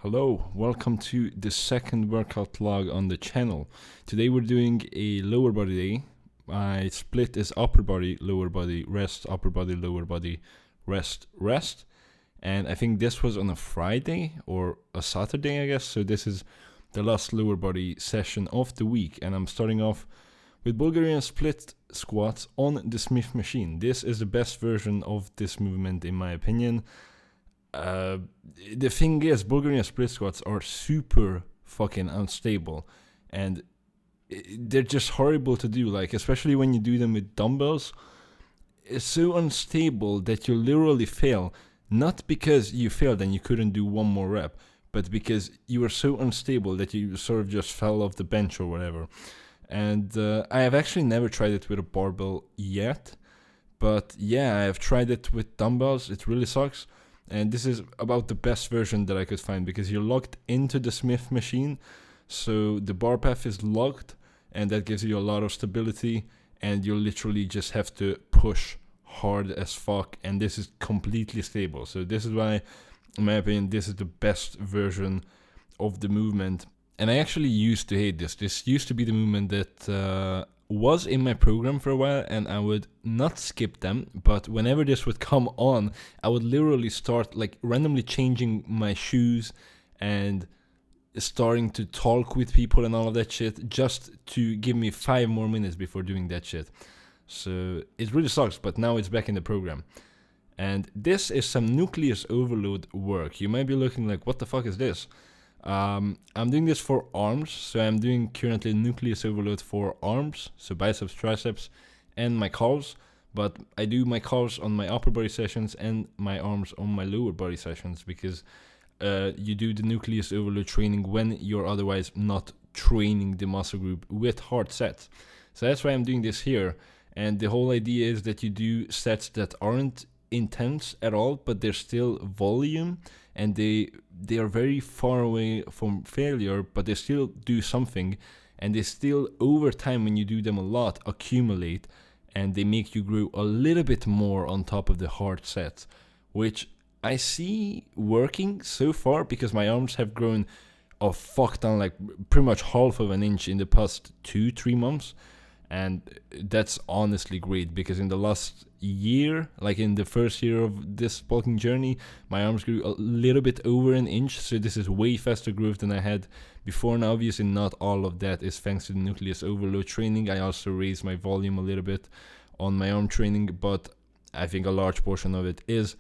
Hello, welcome to the second workout log on the channel. Today we're doing a lower body day. My split is upper body, lower body, rest, upper body, lower body, rest, rest. And I think this was on a Friday or a Saturday, I guess. So this is the last lower body session of the week. And I'm starting off with Bulgarian split squats on the Smith machine. This is the best version of this movement in my opinion. The thing is, Bulgarian split squats are super fucking unstable, and they're just horrible to do. Like, especially when you do them with dumbbells, it's so unstable that you literally fail. Not because you failed and you couldn't do one more rep, but because you were so unstable that you sort of just fell off the bench or whatever. And I have actually never tried it with a barbell yet, but yeah, I have tried it with dumbbells. It really sucks. And this is about the best version that I could find because you're locked into the Smith machine. So the bar path is locked and that gives you a lot of stability. And you literally just have to push hard as fuck. And this is completely stable. So this is why, in my opinion, this is the best version of the movement. And I actually used to hate this. This used to be the movement that was in my program for a while, and I would not skip them, but whenever this would come on, I would literally start like randomly changing my shoes and starting to talk with people and all of that shit just to give me 5 more minutes before doing that shit. So it really sucks, but now it's back in the program. And this is some nucleus overload work. You might be looking like, what the fuck is this? I'm doing this for arms, so I'm doing currently nucleus overload for arms, so biceps, triceps, and my calves, but I do my calves on my upper body sessions and my arms on my lower body sessions, because you do the nucleus overload training when you're otherwise not training the muscle group with hard sets. So that's why I'm doing this here, and the whole idea is that you do sets that aren't intense at all, but they're still volume, and they are very far away from failure, but they still do something, and they still over time, when you do them a lot, accumulate, and they make you grow a little bit more on top of the hard sets, which I see working so far, because my arms have grown a fuck ton, like pretty much half of an inch in the past 2-3 months. And that's honestly great, because in the last year, like in the first year of this bulking journey, my arms grew a little bit over an inch. So this is way faster growth than I had before. Now, obviously, not all of that is thanks to the nucleus overload training. I also raised my volume a little bit on my arm training, but I think a large portion of it is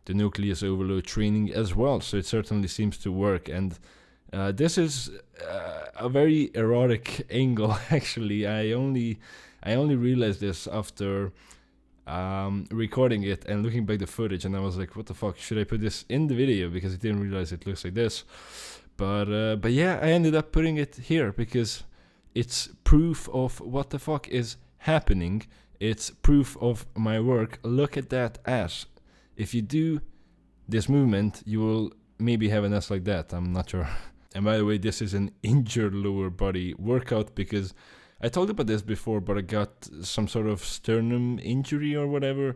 the nucleus overload training as well. So it certainly seems to work. And this is a very erotic angle, actually. I only realized this after recording it and looking back the footage, and I was like, what the fuck, should I put this in the video? Because I didn't realize it looks like this. But yeah, I ended up putting it here because it's proof of what the fuck is happening. It's proof of my work. Look at that ass. If you do this movement, you will maybe have an ass like that. I'm not sure. And by the way, this is an injured lower body workout, because I told about this before, but I got some sort of sternum injury or whatever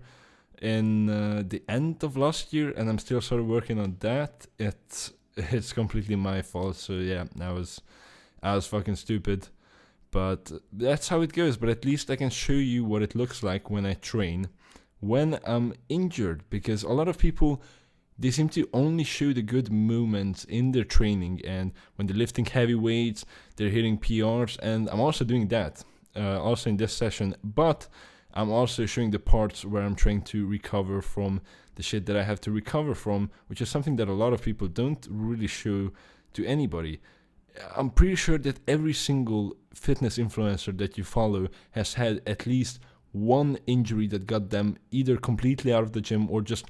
in the end of last year, and I'm still sort of working on that. It's completely my fault. So yeah, I was fucking stupid, but that's how it goes. But at least I can show you what it looks like when I train when I'm injured, because a lot of people, they seem to only show the good movements in their training, and when they're lifting heavy weights, they're hitting PRs, and I'm also doing that, also in this session, but I'm also showing the parts where I'm trying to recover from the shit that I have to recover from, which is something that a lot of people don't really show to anybody. I'm pretty sure that every single fitness influencer that you follow has had at least one injury that got them either completely out of the gym or just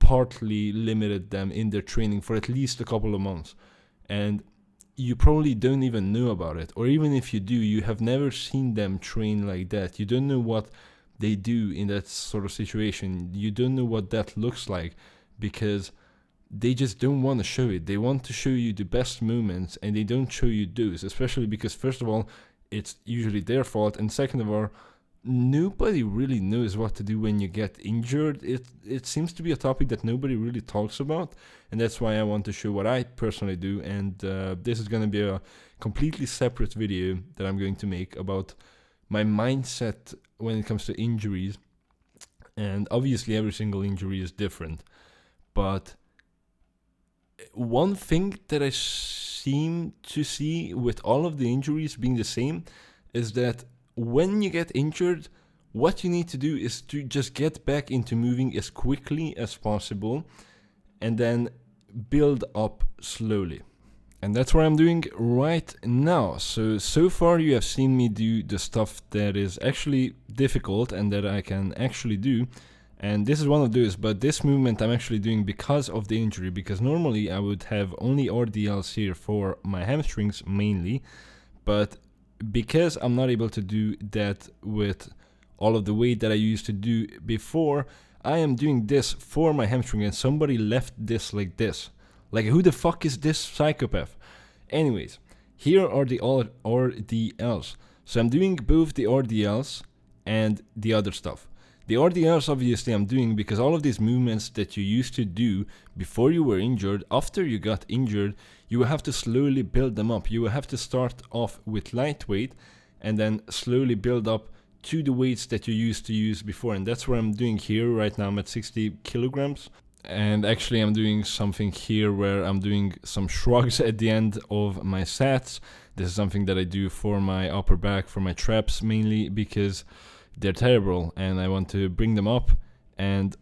partly limited them in their training for at least a couple of months, and you probably don't even know about it, or even if you do, you have never seen them train like that. You don't know what they do in that sort of situation. You don't know what that looks like, because they just don't want to show it. They want to show you the best movements, and they don't show you those, especially because, first of all, it's usually their fault, and second of all, nobody really knows what to do when you get injured. It seems to be a topic that nobody really talks about, and that's why I want to show what I personally do. And this is going to be a completely separate video that I'm going to make about my mindset when it comes to injuries. And obviously every single injury is different, but one thing that I seem to see with all of the injuries being the same is that when you get injured, what you need to do is to just get back into moving as quickly as possible and then build up slowly. And that's what I'm doing right now. So far you have seen me do the stuff that is actually difficult and that I can actually do. And this is one of those, but this movement I'm actually doing because of the injury, because normally I would have only RDLs here for my hamstrings mainly, but because I'm not able to do that with all of the weight that I used to do before, I am doing this for my hamstring, and somebody left this like this. Like, who the fuck is this psychopath? Anyways, here are the RDLs. So I'm doing both the RDLs and the other stuff. The RDLs obviously I'm doing because all of these movements that you used to do before you were injured, after you got injured, you will have to slowly build them up. You will have to start off with lightweight and then slowly build up to the weights that you used to use before. And that's what I'm doing here right now. I'm at 60 kilograms. And actually I'm doing something here where I'm doing some shrugs at the end of my sets. This is something that I do for my upper back, for my traps mainly, because they're terrible and I want to bring them up. And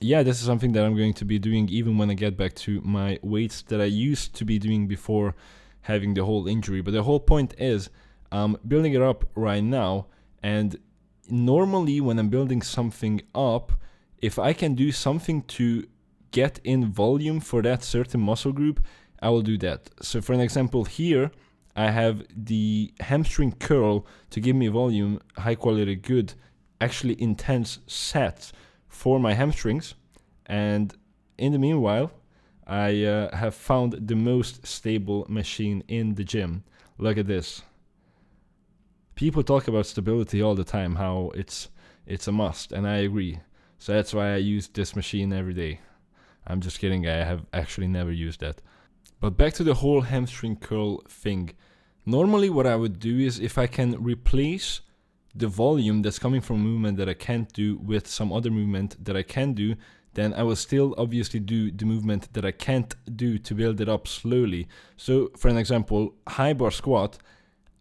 yeah, this is something that I'm going to be doing even when I get back to my weights that I used to be doing before having the whole injury. But the whole point is I'm building it up right now, and normally when I'm building something up, if I can do something to get in volume for that certain muscle group, I will do that. So for an example here, I have the hamstring curl to give me volume, high quality, good, actually intense sets for my hamstrings. And in the meanwhile, I have found the most stable machine in the gym. Look at this. People talk about stability all the time, how it's a must, and I agree. So that's why I use this machine every day. I'm just kidding, I have actually never used that. But back to the whole hamstring curl thing. Normally what I would do is, if I can replace the volume that's coming from movement that I can't do with some other movement that I can do, then I will still obviously do the movement that I can't do to build it up slowly. So for an example, high bar squat,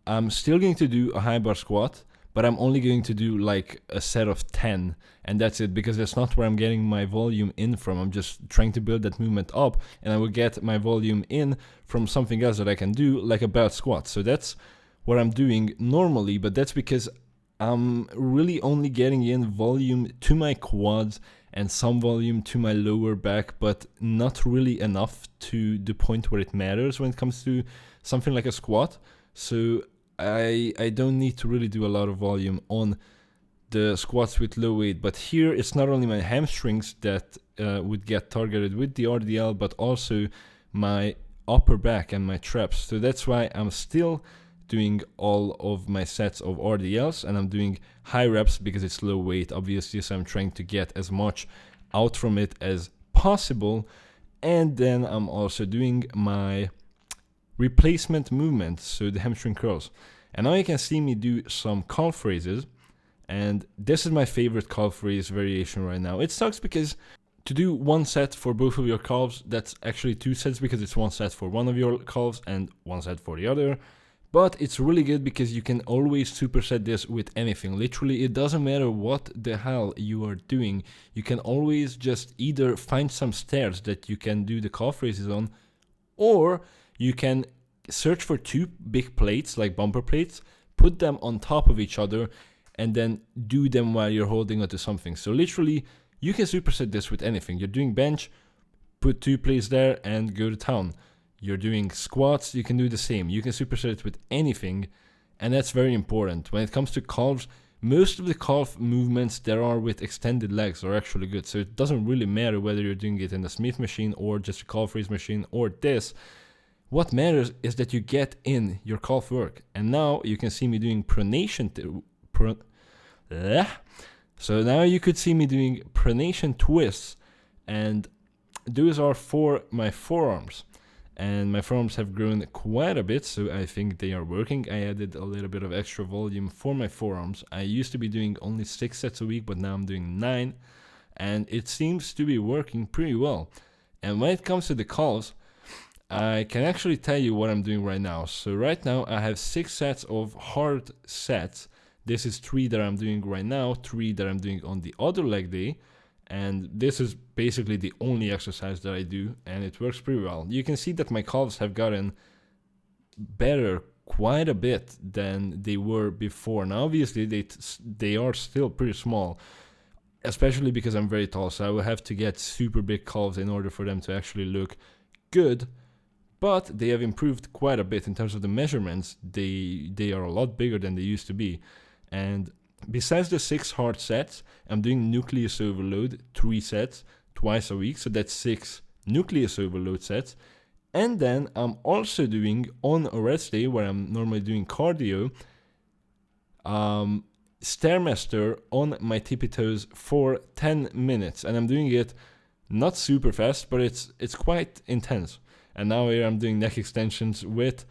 I'm still going to do a high bar squat, but I'm only going to do like a set of 10, and that's it, because that's not where I'm getting my volume in from. I'm just trying to build that movement up, and I will get my volume in from something else that I can do, like a belt squat. So that's what I'm doing normally, but that's because I'm really only getting in volume to my quads and some volume to my lower back, but not really enough to the point where it matters when it comes to something like a squat. So I don't need to really do a lot of volume on the squats with low weight. But here it's not only my hamstrings that would get targeted with the RDL, but also my upper back and my traps. So that's why I'm still doing all of my sets of RDLs, and I'm doing high reps because it's low weight, obviously, so I'm trying to get as much out from it as possible. And then I'm also doing my replacement movements, so the hamstring curls. And now you can see me do some calf raises, and this is my favorite calf raise variation right now. It sucks because to do one set for both of your calves, that's actually two sets, because it's one set for one of your calves and one set for the other. But it's really good because you can always superset this with anything. Literally, it doesn't matter what the hell you are doing. You can always just either find some stairs that you can do the calf raises on, or you can search for two big plates, like bumper plates, put them on top of each other, and then do them while you're holding onto something. So literally, you can superset this with anything. You're doing bench, put two plates there and go to town. You're doing squats, you can do the same. You can superset it with anything, and that's very important. When it comes to calves, most of the calf movements there are with extended legs are actually good. So it doesn't really matter whether you're doing it in the Smith machine or just a calf raise machine or this. What matters is that you get in your calf work. And now you can see me doing pronation. So now you could see me doing pronation twists, and those are for my forearms. And my forearms have grown quite a bit, so I think they are working. I added a little bit of extra volume for my forearms. I used to be doing only 6 sets a week, but now I'm doing 9, and it seems to be working pretty well. And when it comes to the calves, I can actually tell you what I'm doing right now. So right now I have 6 sets of hard sets. This is 3 that I'm doing right now, 3 that I'm doing on the other leg day. And this is basically the only exercise that I do, and it works pretty well. You can see that my calves have gotten better quite a bit than they were before. Now, obviously, they are still pretty small, especially because I'm very tall, so I will have to get super big calves in order for them to actually look good. But they have improved quite a bit in terms of the measurements. They are a lot bigger than they used to be. And besides the 6 hard sets, I'm doing nucleus overload 3 sets twice a week. So that's 6 nucleus overload sets. And then I'm also doing, on a rest day where I'm normally doing cardio, Stairmaster on my tippy toes for 10 minutes. And I'm doing it not super fast, but it's quite intense. And now here I'm doing neck extensions with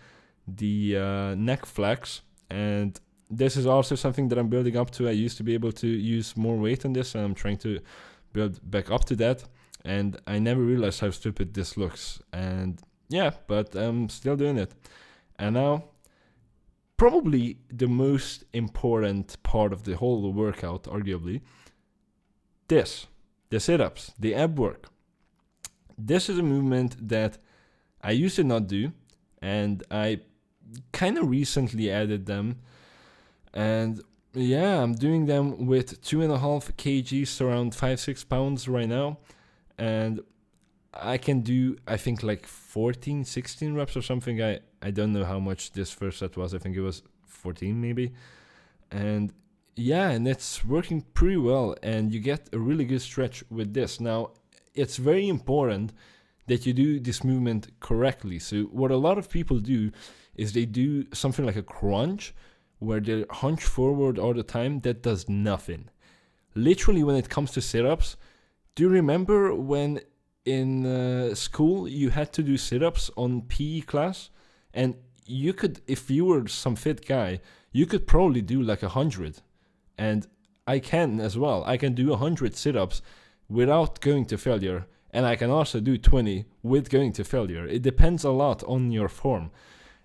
the neck flex. And this is also something that I'm building up to. I used to be able to use more weight on this, and I'm trying to build back up to that. And I never realized how stupid this looks. And yeah, but I'm still doing it. And now, probably the most important part of the whole workout, arguably, the sit-ups, the ab work. This is a movement that I used to not do, and I kind of recently added them. And yeah, I'm doing them with 2.5 kgs, around 5-6 pounds right now. And I can do, I think, like 14, 16 reps or something. I don't know how much this first set was. I think it was 14 maybe. And yeah, and it's working pretty well. And you get a really good stretch with this. Now, it's very important that you do this movement correctly. So what a lot of people do is they do something like a crunch, where they hunch forward all the time. That does nothing. Literally, when it comes to sit-ups, do you remember when in school you had to do sit-ups on PE class? And you could, if you were some fit guy, you could probably do like 100. And I can as well. I can do 100 sit-ups without going to failure. And I can also do 20 with going to failure. It depends a lot on your form.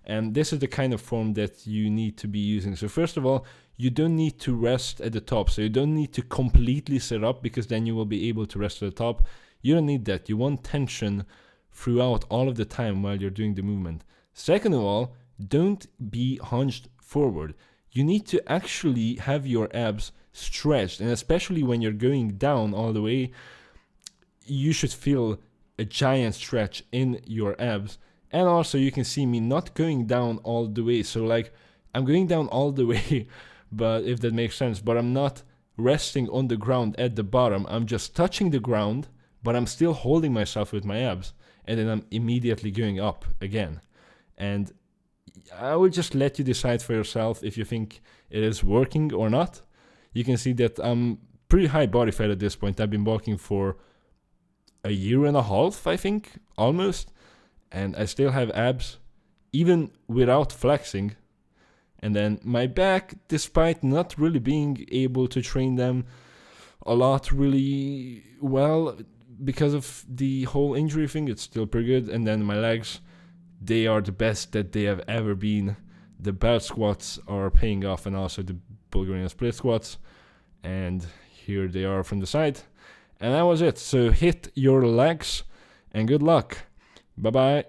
And this is the kind of form that you need to be using. So first of all, you don't need to rest at the top. So you don't need to completely sit up, because then you will be able to rest at the top. You don't need that. You want tension throughout all of the time while you're doing the movement. Second of all, don't be hunched forward. You need to actually have your abs stretched. And especially when you're going down all the way, you should feel a giant stretch in your abs. And also you can see me not going down all the way. So like I'm going down all the way, but if that makes sense, but I'm not resting on the ground at the bottom. I'm just touching the ground, but I'm still holding myself with my abs. And then I'm immediately going up again. And I will just let you decide for yourself if you think it is working or not. You can see that I'm pretty high body fat at this point. I've been walking for a year and a half, I think, almost. And I still have abs, even without flexing. And then my back, despite not really being able to train them a lot really well because of the whole injury thing, it's still pretty good. And then my legs, they are the best that they have ever been. The belt squats are paying off, and also the Bulgarian split squats. And here they are from the side. And that was it. So hit your legs, and good luck. Bye-bye.